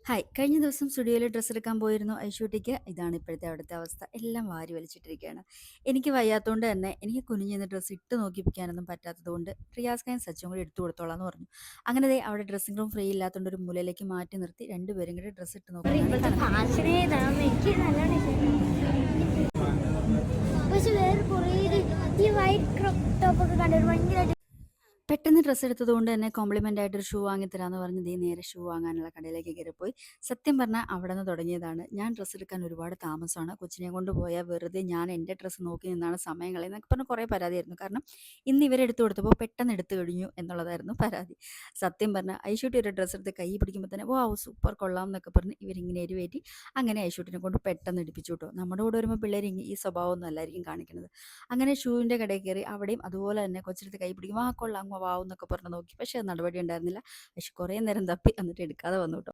Hi. കഴിഞ്ഞ ദിവസം സ്റ്റുഡിയോയിൽ ഡ്രസ്സ് എടുക്കാൻ പോയിരുന്നു ഐഷൂട്ടിക്ക്. ഇതാണ് ഇപ്പോഴത്തെ അവിടുത്തെ അവസ്ഥ. എല്ലാം വാരി വലിച്ചിട്ടിരിക്കുകയാണ്. എനിക്ക് വയ്യാത്തതുകൊണ്ട് തന്നെ എനിക്ക് കുനിഞ്ഞ് നിന്ന് ഡ്രസ്സ് ഇട്ട് നോക്കിപ്പിക്കാനൊന്നും പറ്റാത്തതുകൊണ്ട് റിയാസ്‌ഖാനും സച്ചും കൂടി എടുത്തു കൊടുത്തോളാന്ന് പറഞ്ഞു. അങ്ങനെ ദേ അവിടെ ഡ്രസ്സിംഗ് റൂം ഫ്രീ ഇല്ലാത്തതുകൊണ്ട് ഒരു മൂലയിലേക്ക് മാറ്റി നിർത്തി രണ്ടുപേരും കൂടി ഡ്രസ്സ് ഇട്ട് നോക്കുന്നതാണ് ഇപ്പോഴത്തെ കാണുന്നത്. ഫാഷൻ ഏതാണെന്ന് എനിക്ക് നല്ലോണം ഇഷ്ടമാണ്. പക്ഷെ വേറെ കുറേ ഈ വൈറ്റ് ക്രോപ്പ് ടോപ്പ് ഒക്കെ കണ്ടിട്ട് ഭയങ്കരമായിട്ട് പെട്ടെന്ന് ഡ്രസ്സ് എടുത്തതുകൊണ്ട് തന്നെ കോംപ്ലിമെൻ്റ് ആയിട്ട് ഒരു ഷൂ വാങ്ങിത്തരാമെന്ന് പറഞ്ഞ് ദേ നേരെ ഷൂ വാങ്ങാനുള്ള കടയിലേക്ക് കയറിപ്പോയി. സത്യം പറഞ്ഞാൽ അവിടെ നിന്ന് തുടങ്ങിയതാണ്. ഞാൻ ഡ്രസ്സ് എടുക്കാൻ ഒരുപാട് താമസമാണ്. കൊച്ചിനെ കൊണ്ട് പോയാൽ വെറുതെ ഞാൻ എൻ്റെ ഡ്രസ്സ് നോക്കി നിന്നാണ് സമയം കളയുന്നതൊക്കെ പറഞ്ഞ് കുറേ പരാതിയായിരുന്നു. കാരണം ഇന്ന് ഇവരെടുത്ത് കൊടുത്തപ്പോൾ പെട്ടെന്ന് എടുത്തു കഴിഞ്ഞു എന്നുള്ളതായിരുന്നു പരാതി. സത്യം പറഞ്ഞാൽ ഐഷൂട്ടി ഒരു ഡ്രസ്സ് എടുത്ത് കൈ പിടിക്കുമ്പോൾ തന്നെ വാവ് സൂപ്പർ കൊള്ളാം എന്നൊക്കെ പറഞ്ഞ് ഇവരിങ്ങനെ എരിവേറ്റി അങ്ങനെ ഐഷൂട്ടിനെ കൊണ്ട് പെട്ടെന്ന് എടുപ്പിച്ചു കേട്ടോ. നമ്മുടെ കൂടെ വരുമ്പോൾ പിള്ളേർ ഈ സ്വഭാവമൊന്നും അല്ലായിരിക്കും കാണിക്കുന്നത്. അങ്ങനെ ഷൂവിൻ്റെ കടയിൽ കയറി അവിടെയും അതുപോലെ തന്നെ കൊച്ചെടുത്ത് കൈ പിടിക്കും. കൊള്ളാം വാവ് എന്നൊക്കെ പറഞ്ഞ് നോക്കി. പക്ഷേ അത് നടപടി ഉണ്ടായിരുന്നില്ല. പക്ഷെ കുറേ നേരം തപ്പി എന്നിട്ട് എടുക്കാതെ വന്നു കേട്ടോ.